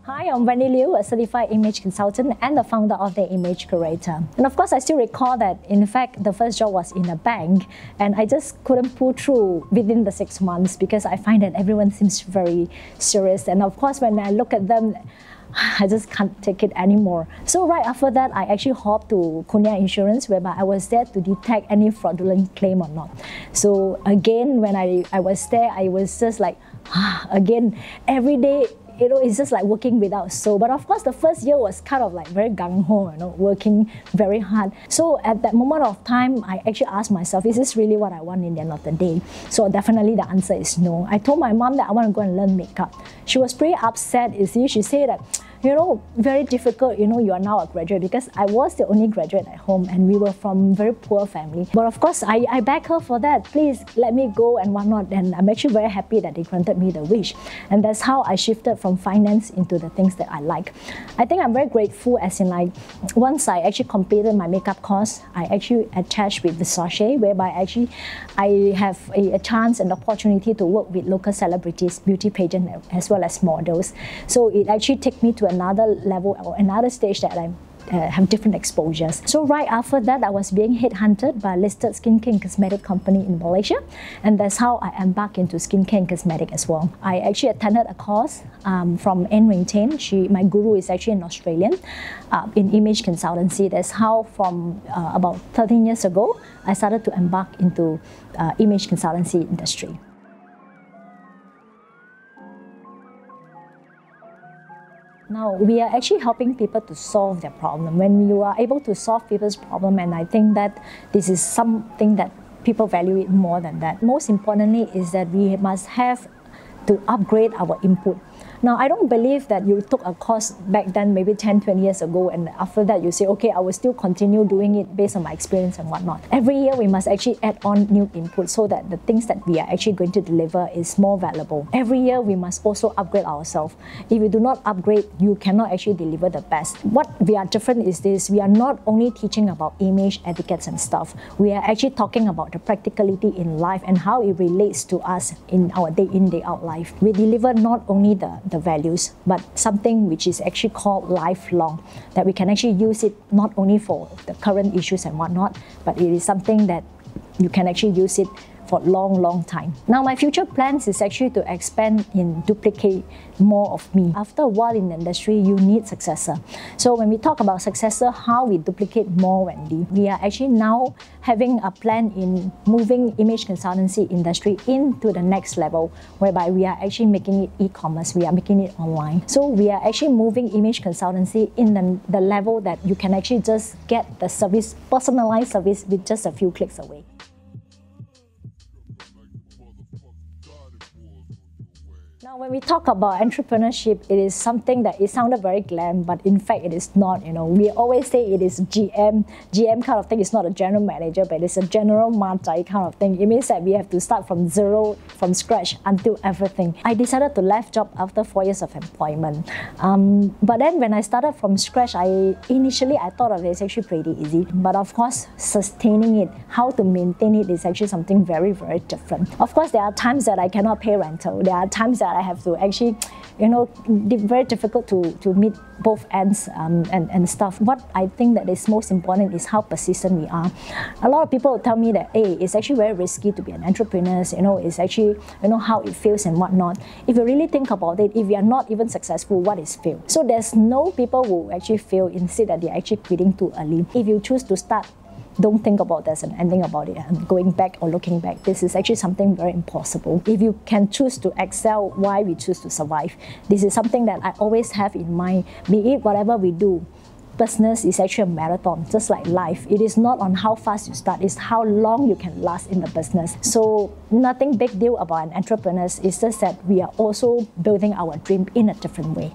Hi, I'm Wendy Liew, a certified image consultant and the founder of The Image Curator. And of course, I still recall that, in fact, the first job was in a bank and I just couldn't pull through within the 6 months because I find that everyone seems very serious. And of course, when I look at them, I just can't take it anymore. So right after that, I actually hopped to Kunya Insurance, whereby I was there to detect any fraudulent claim or not. So again, when I was there, I was just like, again, every day, it's just like working without soul. But of course, the first year was kind of like very gung-ho, working very hard. So at that moment of time, I actually asked myself, is this really what I want in the end of the day? So definitely the answer is no. I told my mom that I want to go and learn makeup. She was pretty upset, you see. She said that, very difficult, you are now a graduate, because I was the only graduate at home and we were from very poor family. But of course, I beg her for that. Please let me go and whatnot. And I'm actually very happy that they granted me the wish. And that's how I shifted from finance into the things that I like. I think I'm very grateful, as in like, once I actually completed my makeup course, I actually attached with Versace, whereby I have a chance and opportunity to work with local celebrities, beauty pageant, as well as models. So it actually took me to another level or another stage that I have different exposures. So right after that, I was being headhunted by a listed skincare and cosmetic company in Malaysia, and that's how I embarked into skincare and cosmetic as well. I actually attended a course from N. My guru is actually an Australian in image consultancy. That's how from about 13 years ago, I started to embark into image consultancy industry. Now, we are actually helping people to solve their problem. When you are able to solve people's problem, and I think that this is something that people value it more than that. Most importantly is that we must have to upgrade our input. Now, I don't believe that you took a course back then, maybe 10, 20 years ago, and after that you say, okay, I will still continue doing it based on my experience and whatnot. Every year we must actually add on new input so that the things that we are actually going to deliver is more valuable. Every year we must also upgrade ourselves. If you do not upgrade, you cannot actually deliver the best. What we are different is this: we are not only teaching about image, etiquettes and stuff. We are actually talking about the practicality in life and how it relates to us in our day in, day out life. We deliver not only the values, but something which is actually called lifelong, that we can actually use it not only for the current issues and whatnot, but it is something that you can actually use it for a long time. Now, my future plans is actually to expand and duplicate more of me. After a while in the industry, you need successor. So when we talk about successor, how we duplicate more, Wendy, we are actually now having a plan in moving image consultancy industry into the next level, whereby we are actually making it e-commerce, we are making it online. So we are actually moving image consultancy in the level that you can actually just get the service, personalized service, with just a few clicks away. Now, when we talk about entrepreneurship, it is something that it sounded very glam, but in fact it is not. We always say it is GM kind of thing. It's not a general manager, but it's a general mantai kind of thing. It means that we have to start from zero, from scratch, until everything. I decided to left job after 4 years of employment. But then when I started from scratch, initially I thought of it as actually pretty easy. But of course, sustaining it, how to maintain it, is actually something very different. Of course, there are times that I cannot pay rental. There are times that I have to actually, very difficult to meet both ends and stuff. What I think that is most important is how persistent we are. A lot of people tell me that, hey, it's actually very risky to be an entrepreneur. It's actually, how it feels and whatnot. If you really think about it, if you are not even successful, what is fail? So there's no people who actually fail instead that they're actually quitting too early. If you choose to start, don't think about this and ending about it and going back or looking back. This is actually something very impossible. If you can choose to excel, why we choose to survive? This is something that I always have in mind. Be it whatever we do, business is actually a marathon, just like life. It is not on how fast you start, it's how long you can last in the business. So nothing big deal about an entrepreneur. It's just that we are also building our dream in a different way.